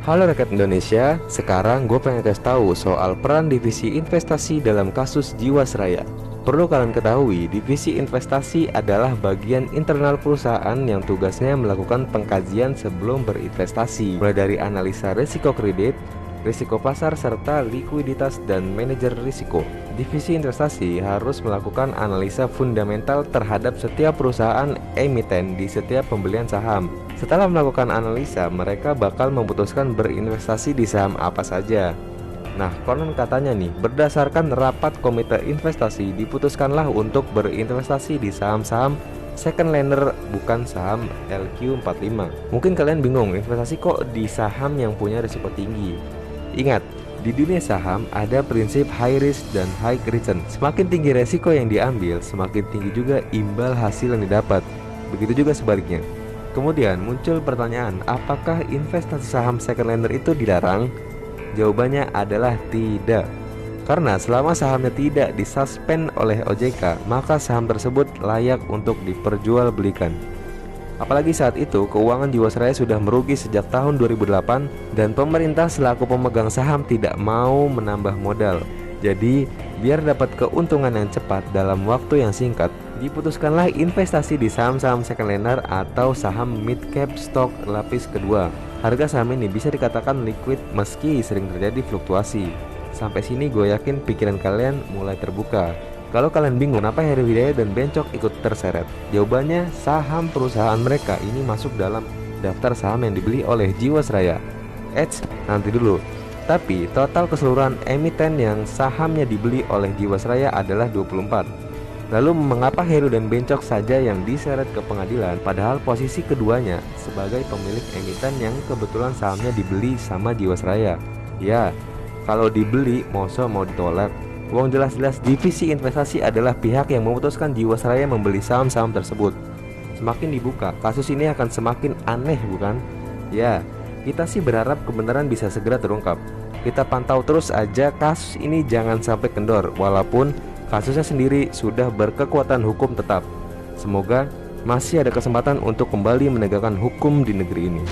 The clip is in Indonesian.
Halo rakyat Indonesia, sekarang gue pengen kasih tahu soal peran divisi investasi dalam kasus Jiwasraya. Perlu kalian ketahui, divisi investasi adalah bagian internal perusahaan yang tugasnya melakukan pengkajian sebelum berinvestasi, mulai dari analisa risiko kredit, risiko pasar, serta likuiditas dan manajer risiko. Divisi investasi harus melakukan analisa fundamental terhadap setiap perusahaan emiten di setiap pembelian saham. Setelah melakukan analisa, mereka bakal memutuskan berinvestasi di saham apa saja. Nah, konon katanya nih, berdasarkan rapat komite investasi, diputuskanlah untuk berinvestasi di saham-saham second lender, bukan saham LQ45. Mungkin kalian bingung, investasi kok di saham yang punya risiko tinggi? Ingat, di dunia saham ada prinsip high risk dan high return. Semakin tinggi resiko yang diambil, semakin tinggi juga imbal hasil yang didapat. Begitu juga sebaliknya. Kemudian muncul pertanyaan, apakah investasi saham second lender itu dilarang? Jawabannya adalah tidak. Karena selama sahamnya tidak disuspend oleh OJK, maka saham tersebut layak untuk diperjualbelikan. Apalagi saat itu keuangan Jiwasraya sudah merugi sejak tahun 2008 dan pemerintah selaku pemegang saham tidak mau menambah modal. Jadi, biar dapat keuntungan yang cepat dalam waktu yang singkat, diputuskanlah investasi di saham-saham second lender atau saham mid cap stock lapis kedua. Harga saham ini bisa dikatakan liquid meski sering terjadi fluktuasi. Sampai sini gue yakin pikiran kalian mulai terbuka. Kalau kalian bingung kenapa Heru Hidayat dan Bencok ikut terseret, jawabannya saham perusahaan mereka ini masuk dalam daftar saham yang dibeli oleh Jiwasraya. Nanti dulu. Tapi total keseluruhan emiten yang sahamnya dibeli oleh Jiwasraya adalah 24. Lalu mengapa Heru dan Bencok saja yang diseret ke pengadilan, padahal posisi keduanya sebagai pemilik emiten yang kebetulan sahamnya dibeli sama Jiwasraya? Ya, kalau dibeli masa mau ditolak? Uang jelas-jelas divisi investasi adalah pihak yang memutuskan Jiwasraya membeli saham-saham tersebut. Semakin dibuka, kasus ini akan semakin aneh, bukan? Ya, kita sih berharap kebenaran bisa segera terungkap. Kita pantau terus aja kasus ini jangan sampai kendor, walaupun kasusnya sendiri sudah berkekuatan hukum tetap. Semoga masih ada kesempatan untuk kembali menegakkan hukum di negeri ini.